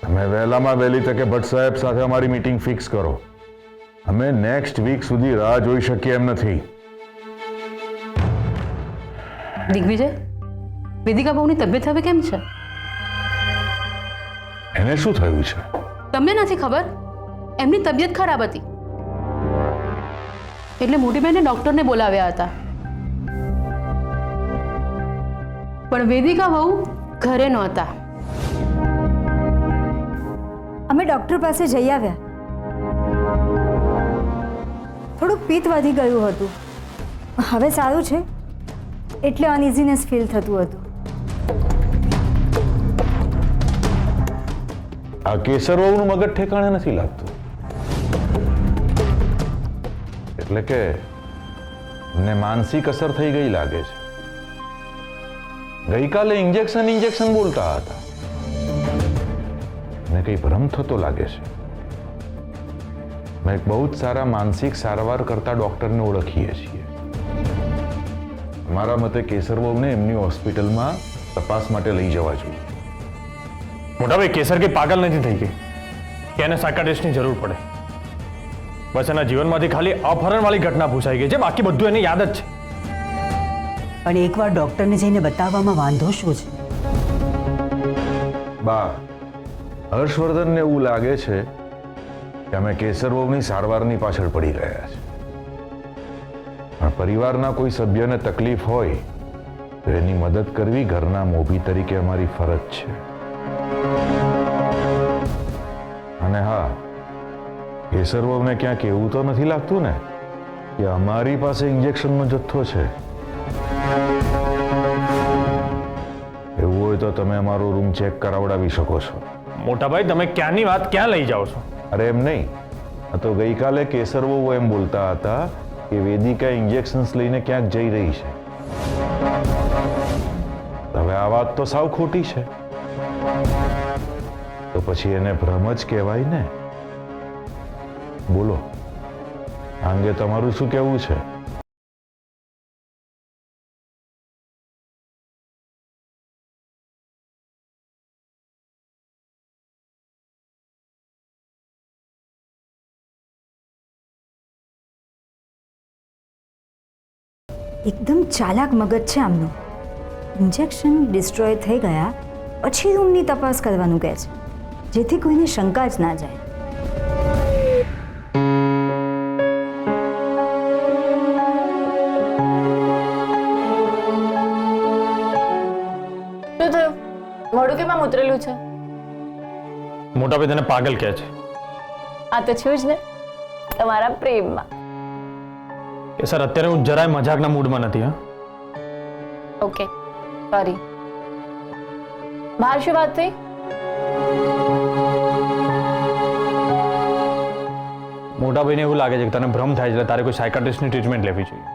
તમે વહેલામાં વહેલી તકે ભટ્ટ સાહેબ સાથે અમારી મીટિંગ ફિક્સ કરો. અમે નેક્સ્ટ વીક સુધી રાહ જોઈ શકીએ એમ નથી. દિગ્વિજય, વેદિકા બહુની તબિયત હવે કેમ છે? એને શું થયું છે? તમને નથી ખબર? એમની તબિયત ખરાબ હતી એટલે મોટી બહેને ડોક્ટરને બોલાવ્યા હતા. પણ વેદિકા બહુ ઘરે નહોતા. અમે ડૉક્ટર પાસે જઈ આવ્યા. થોડુંક પિત્ત વધી ગયું હતું. હવે સારું છે, એટલે અનઇઝીનેસ ફીલ થતું હતું. આ કેસરવાળુનું મગજ ઠેકાણે નથી લાગતું. એટલે કે મને માનસિક અસર થઈ ગઈ લાગે છે. ગઈકાલે ઇન્જેક્શન બોલતા હતા. મને કઈ ભ્રમ થતો લાગે છે. મેં એક બહુ જ સારા માનસિક સારવાર કરતા ડોક્ટરને ઓળખીએ છીએ. મારા મતે કેસરવાળુને એમની હોસ્પિટલમાં તપાસ માટે લઈ જવા જોઈએ. મોટાભાઈ, કેસર કે પાગલ નથી થઈ ગઈ કે એને સાયકાટ્રિસ્ટની જરૂર પડે. બસ એના જીવનમાંથી ખાલી અપહરણવાળી ઘટના પૂછાઈ ગઈ છે, બાકી બધું એને યાદ જ છે. પણ એકવાર ડોક્ટરને જઈને બતાવવામાં વાંધો શું છે? બા, હર્ષવર્ધનને એવું લાગે છે કે અમે કેસરવાળુની સારવારની પાછળ પડી ગયા છે. પણ પરિવારના કોઈ સભ્યને તકલીફ હોય તો એની મદદ કરવી ઘરના મોભી તરીકે અમારી ફરજ છે. અને હા, કેસરવાળુને ક્યાંક એવું તો નથી લાગતું ને કે અમારી પાસે ઇન્જેક્શનનો જથ્થો છે? એવું હોય તો તમે અમારો રૂમ ચેક કરાવડાવી શકો છો. મોટાભાઈ, તમે ક્યાંની વાત ક્યાં લઈ જાઓ છો? અરે એમ નહીં, આ તો ગઈકાલે કેસરવાળુ એમ બોલતા હતા કે વેદિકા ઇન્જેક્શન્સ લઈને ક્યાંક જઈ રહી છે. હવે આ વાત તો સાવ ખોટી છે. તો પછી એને ભ્રમ જ કહેવાય ને. બોલો, આ અંગે તમારું શું કહેવું છે? એકદમ ચાલાક મગજ છે આમનું. ઇન્જેક્શન ડિસ્ટ્રોય થઈ ગયા પછી રૂમની તપાસ કરવાનું કહે છે, જેથી કોઈને શંકા જ ના જાય. શું થયું? મોઢું કેમ આમ ઉતરેલું છે? મોટાભાઈ તેને પાગલ કહે છે. આ તો છું જ ને, તમારા પ્રેમમાં. કે સર, અત્યારે હું જરાય મજાકના મૂડમાં નથી. હા, ઓકે, સોરી. બહાર શું વાત થઈ? મોટાભાઈને એવું લાગે છે કે તને ભ્રમ થાય છે, એટલે તારે કોઈ સાયકાટ્રિસ્ટની ટ્રીટમેન્ટ લેવી જોઈએ.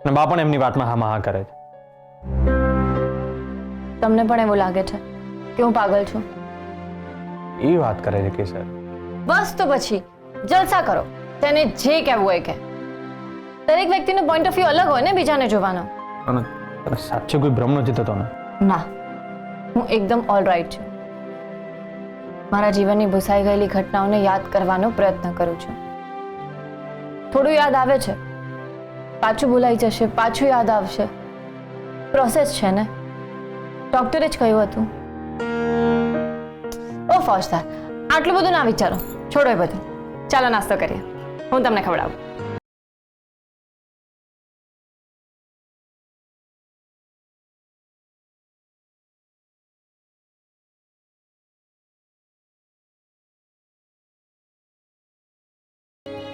અને બા પણ એમની વાતમાં હા કરે છે. તમને પણ એવું લાગે છે કે હું પાગલ છું? એ વાત કરે છે કે સર. બસ તો પછી જલસા કરો, તેને જે કહેવું હોય કે. દરેક વ્યક્તિનો પોઈન્ટ ઓફ વ્યૂ અલગ હોય ને બીજાને જોવાનો. અને તને સાચે કોઈ ભ્રમ નથી થતો ને? ના, હું એકદમ ઓલ રાઈટ છું. મારા જીવનની ભૂસાઈ ગયેલી ઘટનાઓને યાદ કરવાનો પ્રયત્ન કરું છું. થોડું યાદ આવે છે, પાછું ભૂલાઈ જશે, પાછું યાદ આવશે. પ્રોસેસ છે ને. ડોક્ટરે જ કહ્યું હતું. ઓ ફોજદાર, આટલું બધું ના વિચારો, છોડો એ બધું. ચાલો નાસ્તો કરીએ, હું તમને ખવડાવું.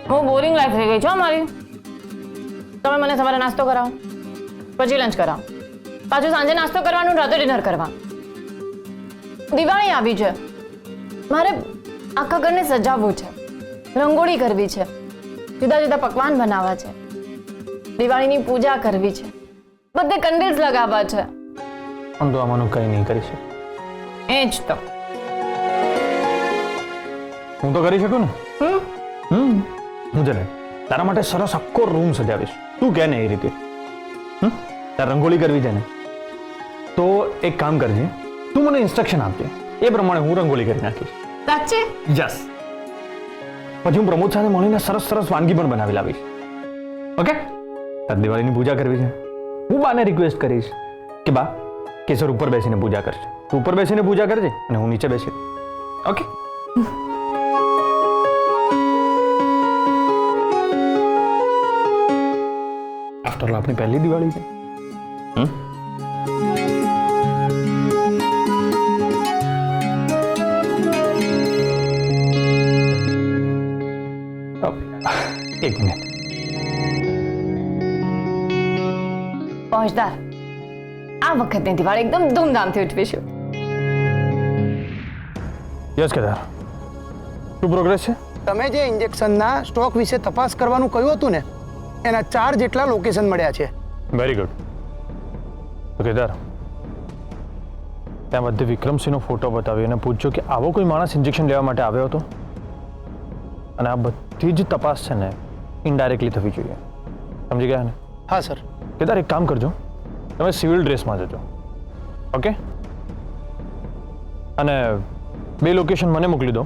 હું બોરિંગ લાઈફ થઈ ગઈ છું મારી. તમે મને સવારે નાસ્તો કરાવો, પછી લંચ કરાવો, પાછું સાંજે નાસ્તો કરવાનું, રાતે ડિનર કરવા. દિવાળી આવી છે, મારે આખા ઘરને સજાવવું છે, રંગોળી કરવી છે, જુદા જુદા પકવાન બનાવવા છે, દિવાળીની પૂજા કરવી છે, બધે કંડીલ્સ લગાવવા છે. પણ તો આમાંનું કંઈ નહીં કરી શકે. એ જ તો હું તો કરી શકું ને. હું છે ને તારા માટે સરસ આખો રૂમ સજાવીશ. તું કે ને એ રીતે. તારે રંગોળી કરવી છે ને, તો એક કામ કરજે, તું મને ઇન્સ્ટ્રક્શન આપજે. એ પ્રમાણે હું રંગોલી કરી નાખીશ. સાચે યસ. પછી હું પ્રમોદ સાથે મળીને સરસ સરસ વાનગી પણ બનાવી લાવીશ. ઓકે? આજ દિવાળીની પૂજા કરવી છે. હું બાને રિક્વેસ્ટ કરીશ કે બા કેસર ઉપર બેસીને પૂજા કરશે. તું ઉપર બેસીને પૂજા કરજે અને હું નીચે બેસી. ઓકે? આફ્ટર ઓલ આપણી પહેલી દિવાળી છે. એક મિનિટ. પહોંચદાર, આ વખતની દિવાળી એકદમ ધૂમધામથી ઉજવીશું. યસ કેદાર, શું પ્રોગ્રેસ છે? તમે જે ઇન્જેક્શનના સ્ટોક વિશે તપાસ કરવાનું કહ્યું હતું ને, એના 4 જેટલા લોકેશન મળ્યા છે. Very good. તો કેદાર, ત્યાં બધે વિક્રમસિંહનો ફોટો બતાવી અને પૂછજો કે આવો કોઈ માણસ ઇન્જેક્શન લેવા માટે આવ્યો હતો. અને આ બધી જ તપાસ છે ને ઇનડાયરેક્ટલી થવી જોઈએ. સમજી ગયા ને? હા સર. કેદાર, એક કામ કરજો, તમે સિવિલ ડ્રેસમાં જજો. ઓકે? અને 2 લોકેશન મને મોકલી દો,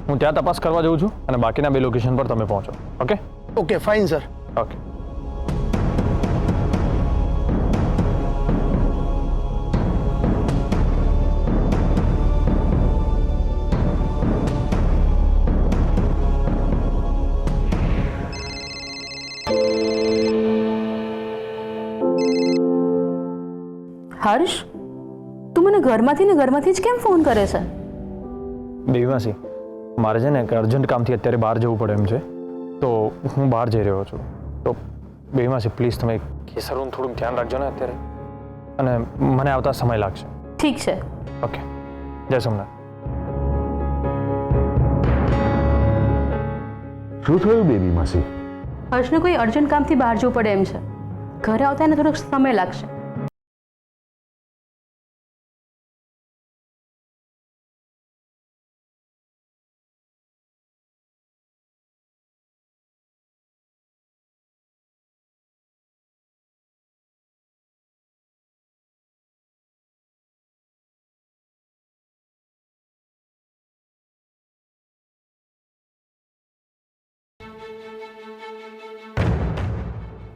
હું ત્યાં તપાસ કરવા જાઉં છું અને બાકીના 2 લોકેશન પર તમે પહોંચો. Okay? Okay, fine sir. Okay. Harsh, તું મને ઘરમાંથી જ કેમ ફોન કરે છે? દેવીમાસી, મારે છે ને એક અર્જન્ટ કામથી અત્યારે બહાર જવું પડે એમ છે, તો હું બહાર જઈ રહ્યો છું. તો દેવીમાસી પ્લીઝ તમે કેસરનું થોડુંક ધ્યાન રાખજો ને અત્યારે, અને મને આવતા સમય લાગશે. ઠીક છે. ઓકે, જય સોમનાથ. શું થયું બેબી માસી? હર્ષને કોઈ અર્જન્ટ કામથી બહાર જવું પડે એમ છે. ઘરે આવતા એને થોડોક સમય લાગશે.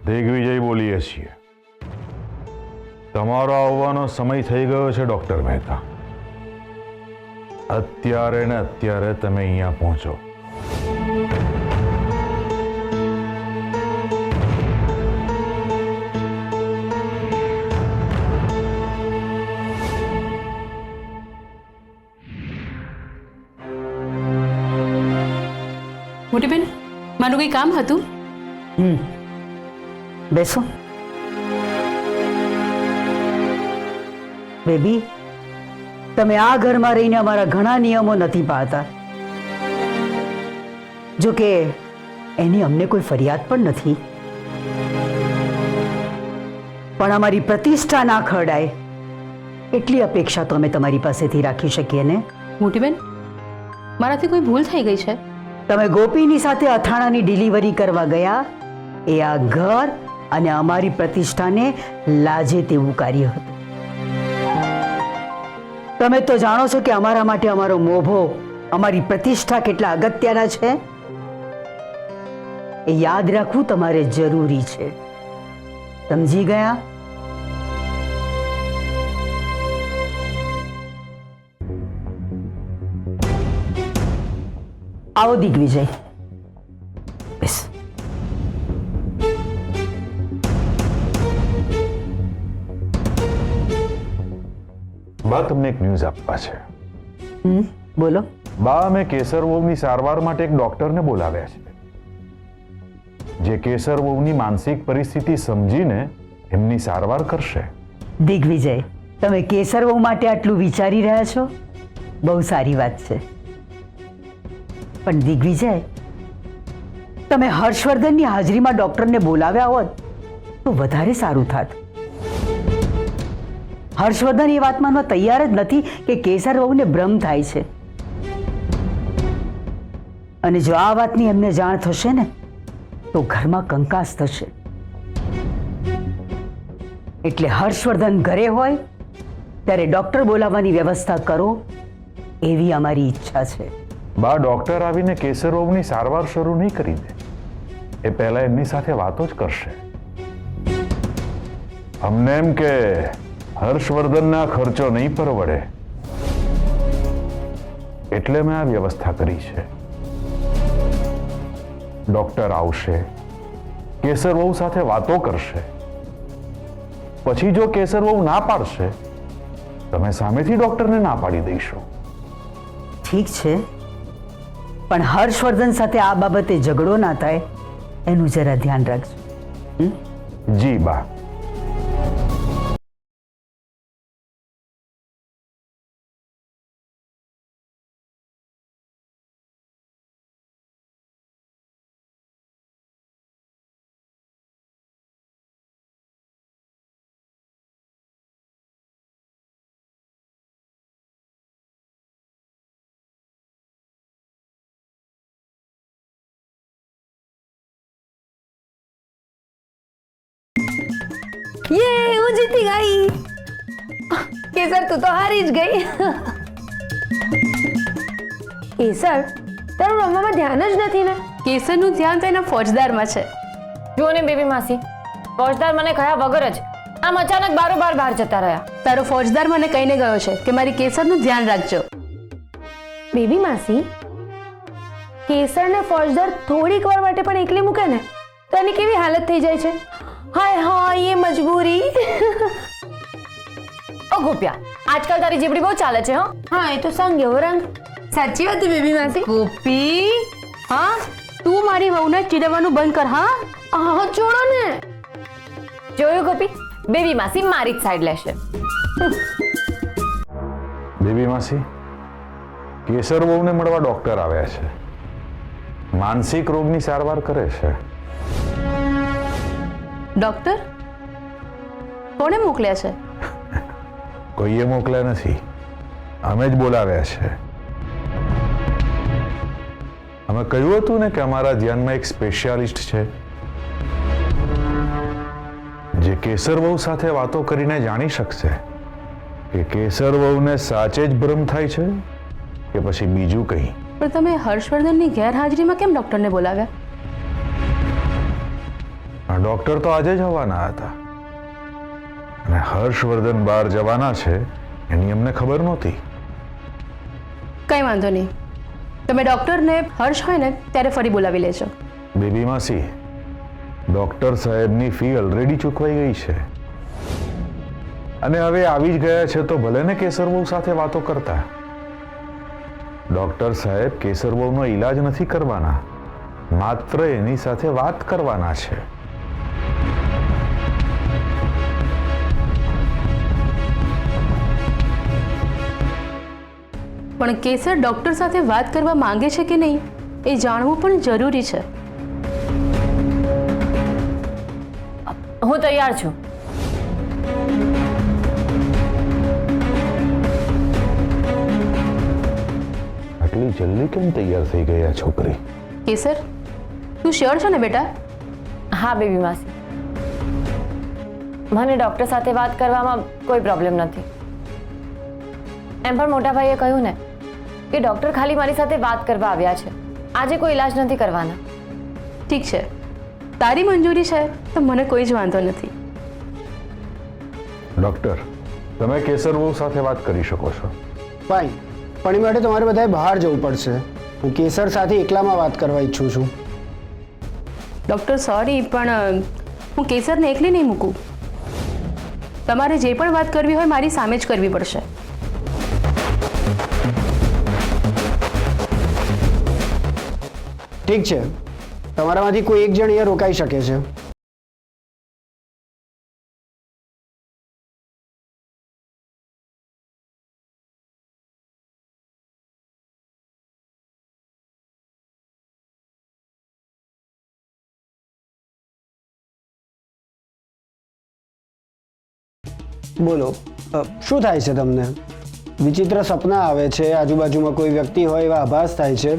દિગ્વિજય બોલીએ છીએ. તમારો આવવાનો સમય થઈ ગયો છે ડોક્ટર મહેતા. અત્યારે ને અત્યારે તમે અહીંયા પહોંચો. મોટી બેન, મારું કંઈ કામ હતું. બેસો. બેબી, તમે આ ઘરમાં રહીને અમારા ઘણા નિયમો નથી પાળતા. જો કે એની અમને કોઈ ફરિયાદ પણ નથી, પણ અમારી પ્રતિષ્ઠા ના ખરડાય એટલી અપેક્ષા તો અમે તમારી પાસેથી રાખી શકીએ ને. મોટી બેન, મારાથી કોઈ ભૂલ થઈ ગઈ છે? તમે ગોપીની સાથે અથાણાની ડિલિવરી કરવા ગયા એ આ ઘર અને અમારી પ્રતિષ્ઠાને લાજે તેવું કાર્ય હતું. તમે તો જાણો છો કે અમારા માટે અમારો મોભો, અમારી પ્રતિષ્ઠા કેટલા અગત્યના છે. એ યાદ રાખવું તમારે જરૂરી છે. સમજી ગયા? આવો દિગ્વિજય, બેસ. બા, તમને એક ન્યૂઝ આપવા છે. બોલો. બા, મેં કેસરવહુની સારવાર માટે એક ડોક્ટરને બોલાવ્યા છે, જે કેસરવહુની માનસિક પરિસ્થિતિ સમજીને એમની સારવાર કરશે. દિગ્વિજય, તમે કેસરવહુ માટે આટલું વિચારી રહ્યા છો, બહુ સારી વાત છે. પણ દિગ્વિજય, તમે હર્ષવર્ધનની હાજરીમાં ડોક્ટરને બોલાવ્યા હોત તો વધારે સારું થાત. હર્ષવર્ધન એ વાત માનવા તૈયાર જ નથી કે કેસરવહુને ભ્રમ થાય છે, અને જો આ વાતની એમને જાણ થશે ને તો ઘરમાં કંકાસ થશે. એટલે હર્ષવર્ધન ઘરે હોય ત્યારે ડોક્ટર બોલાવવાની વ્યવસ્થા કરો એવી અમારી ઈચ્છા છે. બા, ડોક્ટર આવીને કેસરબાબુની સારવાર શરૂ નહીં કરી દે. એ પહેલા એમની સાથે વાતો જ કરશે. અમને એમ કે હર્ષવર્ધનના ખર્ચો નહીં પરવડે, એટલે મેં આ વ્યવસ્થા કરી છે. ડોક્ટર આવશે, કેસરબાબુ સાથે વાતો કરશે, પછી જો કેસરબાબુ ના પાડશે, તમે સામેથી ડોક્ટરને ના પાડી દઈશો. ઠીક છે, પણ હર્ષવર્ધન સાથે આ બાબતે ઝઘડો ના થાય એનું જરા ધ્યાન રાખજો. જી બા. યે, હું જીતી ગઈ. કેસર, તું તો હારી જ ગઈ. કેસર, તારું રમવામાં ધ્યાન જ નથી ને? કેસરનું ધ્યાન તો એના ફોજદારમાં છે. જુઓ ને બેબી માસી, ફોજદાર મને કહ્યા વગર જ આમ અચાનક બારોબાર બહાર જતા રહ્યા. તારો ફોજદાર મને કહીને ગયો છે કે મારી કેસરનું ધ્યાન રાખજો. બેબી માસી, કેસરને ફોજદાર થોડીક વાર માટે પણ એકલી મૂકે ને તો એની કેવી હાલત થઈ જાય છે. હાય હાય, એ મજબૂરી. ઓ ગોપિયા, આજકાલ તારી જીબડી બહુ ચાલે છે. હા, એ તો સંગ એવો રંગ. સાચી વાત બેબી માસી. ગોપી, હા, તું મારી વહુને ચીડવવાનું બંધ કર. હા હા, છોડો ને. જોયું ગોપી, બેબી માસી મારી જ સાઈડ લેશે. બેબી માસી, કેસરબાબુને મળવા ડોક્ટર આવ્યા છે. માનસિક રોગની સારવાર કરે છે. ડોક્ટર કોણે મોકલ્યા છે? કોઈએ મોકલ્યા નથી, અમે જ બોલાવ્યા છે. અમે કહ્યું હતું ને કે અમારા ધ્યાનમાં એક સ્પેશિયાલિસ્ટ છે જે કેસરબાબુ સાથે વાતો કરીને જાણી શકશે કે કેસરબાબુને સાચે જ ભ્રમ થાય છે કે પછી બીજું કંઈ. પણ તમે હર્ષવર્ધનની ગેરહાજરીમાં કેમ ડોક્ટરને બોલાવ્યા? ડોક્ટર તો આજે જ આવવાના હતા અને હર્ષવર્ધન બહાર જવાના છે એની અમને ખબર નહોતી. કંઈ વાંધો નહીં, તમે ડોક્ટરને હર્ષ હોય ને ત્યારે ફરી બોલાવી લેજો. બેબી માસી, ડોક્ટર સાહેબની ફી ઓલરેડી ચૂકવાઈ ગઈ છે અને હવે આવી જ ગયા છે તો ભલે ને કેસરબાબુ સાથે વાતો કરતા. ડોક્ટર સાહેબ કેસરબાબુનો ઈલાજ નથી કરવાના, માત્ર એની સાથે વાત કરવાના છે. પણ કેસર ડોક્ટર સાથે વાત કરવા માંગે છે કે નહીં એ જાણવું પણ જરૂરી છે. હું તૈયાર છું. આટલી જલ્દી કેમ તૈયાર થઈ ગઈ આ છોકરી? કેસર, તું શ્યોર છે ને બેટા? હા બેબી માસી, મને ડોક્ટર સાથે વાત કરવામાં કોઈ પ્રોબ્લેમ નથી. એમ પણ મોટા ભાઈએ કહ્યું ને કે ડોક્ટર ખાલી મારી સાથે વાત કરવા આવ્યા છે, આજે કોઈ ઈલાજ નથી કરવાના. ઠીક છે, તારી મંજૂરી છે તો મને કોઈ જ વાંધો નથી. ડોક્ટર, તમે કેસરબાબુ સાથે વાત કરી શકો છો. ફાઇન, પણ એ માટે તમારે બધાએ બહાર જવું પડશે. હું કેસર સાથે એકલામાં વાત કરવા ઈચ્છું છું. ડૉક્ટર સોરી, પણ હું કેસરને એકલી નહીં મૂકું. તમારે જે પણ વાત કરવી હોય મારી સામે જ કરવી પડશે. ઠીક છે, તમારામાંથી કોઈ એક જણ અહીંયા રોકાઈ શકે છે. બોલો, શું થાય છે તમને? વિચિત્ર સપના આવે છે, આજુબાજુમાં કોઈ વ્યક્તિ હોય એવા આભાસ થાય છે.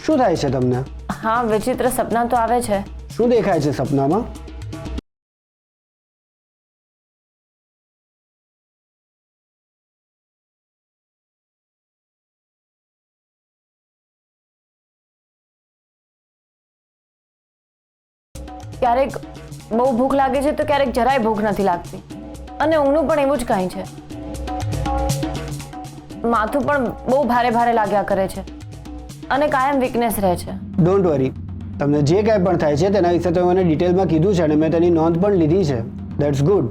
શું થાય છે તમને? હા, વિચિત્ર સપના તો આવે છે. શું દેખાય છે સપનામાં? ક્યારેક બહુ ભૂખ લાગે છે તો ક્યારેક જરાય ભૂખ નથી લાગતી, અને ઊંઘનું પણ એવું જ કંઈ છે. માથું પણ બહુ ભારે ભારે લાગ્યા કરે છે અને કાયમ વીકનેસ રહે છે. ડોન્ટ વરી, તમને જે કાંઈ પણ થાય છે તેના વિશે તો મને ડિટેલમાં કીધું છે અને મેં તેની નોંધ પણ લીધી છે. That's good.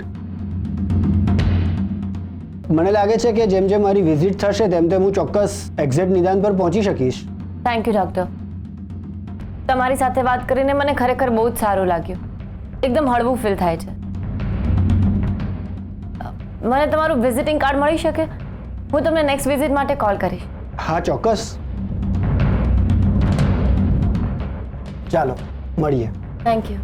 મને લાગે છે કે જેમ જેમ મારી વિઝિટ થશે તેમ તેમ હું ચોક્કસ એક્ઝેક્ટ નિદાન પર પહોંચી શકીશ. Thank you doctor. તમારી સાથે વાત કરીને મને ખરેખર બહુ જ સારું લાગ્યું. એકદમ હળવું ફીલ થાય છે. મને તમારું વિઝિટિંગ કાર્ડ મળી શકે? હું તમને નેક્સ્ટ વિઝિટ માટે કોલ કરીશ. હા, ચોક્કસ. ચાલો મળીએ. Thank you.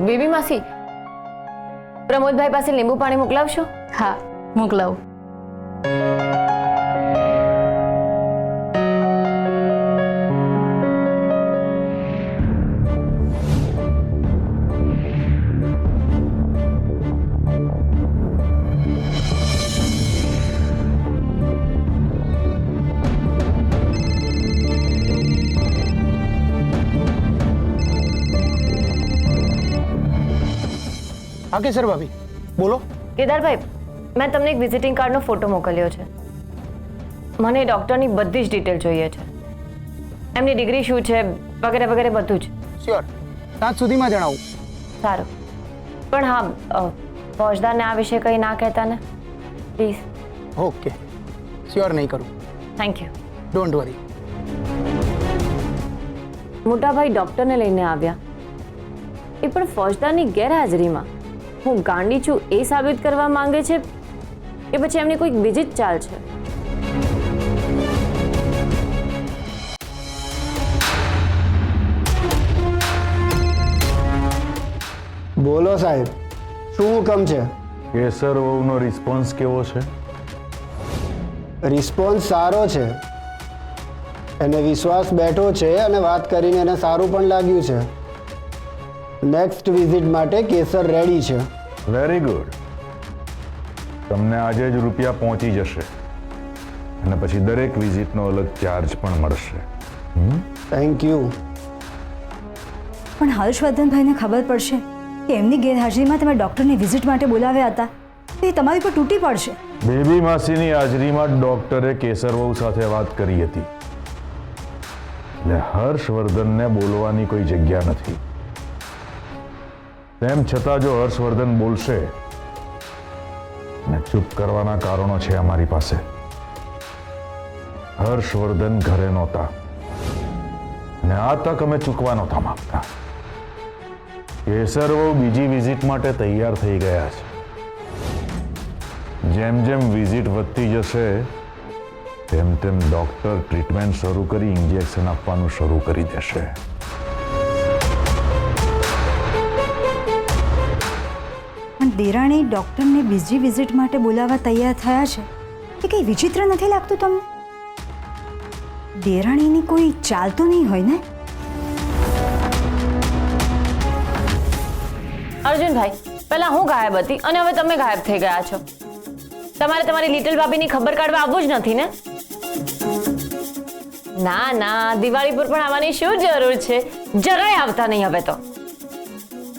બેબી માસી, પ્રમોદભાઈ પાસે લીંબુ પાણી મોકલાવશો? હા, મોકલાવું. હા કેસર ભાભી, બોલો. કેદારભાઈ, મેં તમને એક વિઝિટિંગ કાર્ડનો ફોટો મોકલ્યો છે. મને ડૉક્ટરની બધી જ ડિટેલ જોઈએ છે. એમની ડિગ્રી શું છે વગેરે વગેરે બધું જ. શ્યોર, સાંજ સુધીમાં જણાવું. સારું. પણ હા, ફોજદારને આ વિશે કંઈ ના કહેતા ને પ્લીઝ. ઓકે, શ્યોર નહીં કરું. Thank you. Don't worry. મોટાભાઈ ડૉક્ટરને લઈને આવ્યા, એ પણ ફોજદારની ગેરહાજરીમાં. હું ગાંડી છું એ સાબિત કરવા માંગે છે કે પછી એમની કોઈક બીજી જ ચાલ છે? બોલો સાહેબ, શું હુકમ છે? કેસર વહુનો રિસ્પોન્સ કેવો છે? રિસ્પોન્સ સારો છે. એને વિશ્વાસ બેઠો છે અને વાત કરીને એને સારું પણ લાગ્યું છે. નેક્સ્ટ વિઝિટ માટે કેસર રેડી છે. Very good. તમને આજે જ રૂપિયા પહોંચી જશે અને પછી દરેક વિઝિટનો અલગ ચાર્જ પણ મળશે. Thank you. પણ હર્ષવર્ધનભાઈને ખબર પડશે કે એમની ગેરહાજરીમાં તમે ડૉક્ટરની વિઝિટ માટે બોલાવ્યા હતા તો એ તમારી પર તૂટી પડશે. બેબી માસીની હાજરીમાં જ ડોક્ટરે કેસર વહુ સાથે વાત કરી હતી, એટલે હર્ષવર્ધનને બોલવાની કોઈ જગ્યા નથી. તેમ છતાં જો હર્ષવર્ધન બોલશે ને ચૂપ કરવાના કારણો છે અમારી પાસે. હર્ષવર્ધન ઘરે નહોતા ને આ તક અમે ચૂકવા નહોતા માંગતા. કેસર વહુ બીજી વિઝિટ માટે તૈયાર થઈ ગયા છે. જેમ જેમ વિઝિટ વધતી જશે તેમ તેમ ડોક્ટર ટ્રીટમેન્ટ શરૂ કરી ઇન્જેક્શન આપવાનું શરૂ કરી દેશે. પણ દેરાણી ડૉક્ટરને બીજી વિઝિટ માટે બોલાવવા તૈયાર થયા છે એ કંઈ વિચિત્ર નથી લાગતું તમને? દેરાણીની કોઈ ચાલ તો નહીં હોય ને? અર્જુનભાઈ, પહેલા હું ગાયબ હતી અને હવે તમે ગાયબ થઈ ગયા છો. તમારે તમારી લિટલ ભાભીની ખબર કાઢવા આવવું જ નથી ને? ના ના, દિવાળી પર પણ આવવાની શું જરૂર છે? જરાય આવતા નહીં હવે તો.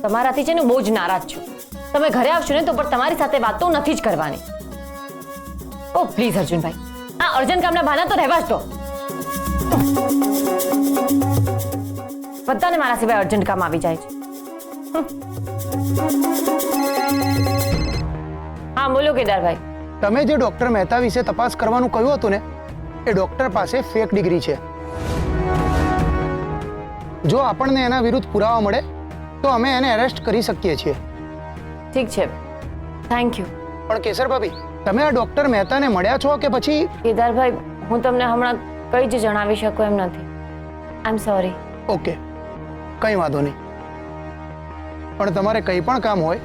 તમારાથી છે ને બહુ જ નારાજ છું. તમે ઘરે આવશો ને તો પણ તમારી સાથે વાત તો નથી જ કરવાની. ઓ પ્લીઝ અર્જુનભાઈ, આ અર્જન્ટ કામના બહાના તો રહેવા જ દો. બધાને મારા સિવાય અર્જન્ટ કામ આવી જાય છે. હા બોલો કેદારભાઈ. તમે જે ડોક્ટર મહેતા વિશે તપાસ કરવાનું કહ્યું હતું ને, એ ડોક્ટર પાસે ફેક ડિગ્રી છે. જો આપણને એના વિરુદ્ધ પુરાવા મળે તો અમે એને એરેસ્ટ કરી શકીએ છીએ. ઠીક છે, થેન્ક યુ. પણ કેસર ભાભી, તમે આ ડોક્ટર મહેતાને મળ્યા છો કે પછી? કેદારભાઈ, હું તમને હમણાં કંઈ જ જણાવી શકું એમ નથી. આઈ એમ સોરી. ઓકે, કંઈ વાંધો નહીં. પણ તમારે કંઈ પણ કામ હોય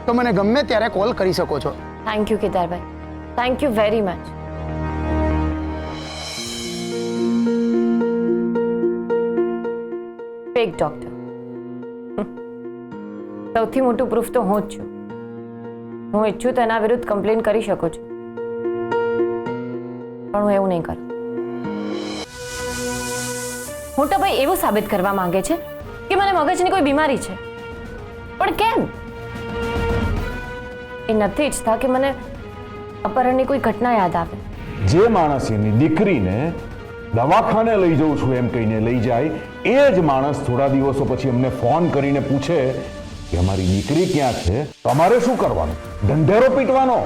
તો મને ગમે ત્યારે કોલ કરી શકો છો. થેન્ક યુ કેદારભાઈ, thank you very much. Fake doctor. સૌથી મોટું પ્રૂફ તો હું જ છું. હું ઈચ્છું તો એના વિરુદ્ધ કમ્પ્લેન કરી શકું છું, પણ હું એવું નહીં કરું. મોટા ભાઈ એવું સાબિત કરવા માંગે છે કે મને મગજની કોઈ બીમારી છે. પણ કેમ? એ નથી ઈચ્છતા કે મને અપહરણની કોઈ ઘટના યાદ આવે. જે માણસ એની દીકરીને દવાખાને લઈ જઉં છું એમ કહીને લઈ જાય, એ જ માણસ થોડા દિવસો પછી અમને ફોન કરીને પૂછે કે અમારી દીકરી ક્યાં છે, તો અમારે શું કરવાનું? ઢંઢેરો પીટવાનો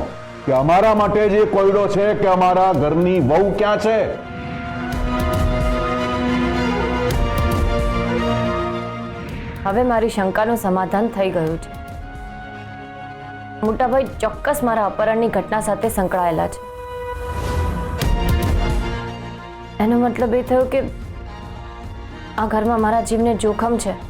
કે અમારા માટે જે કોયડો છે કે અમારા ઘરની વહુ ક્યાં છે? હવે મારી શંકાનું સમાધાન થઈ ગયું છે. મોટાભાઈ ચોક્કસ મારા અપહરણની ઘટના સાથે સંકળાયેલા છે. એનો મતલબ એ થયો કે આ ઘરમાં મારા જીવને જોખમ છે.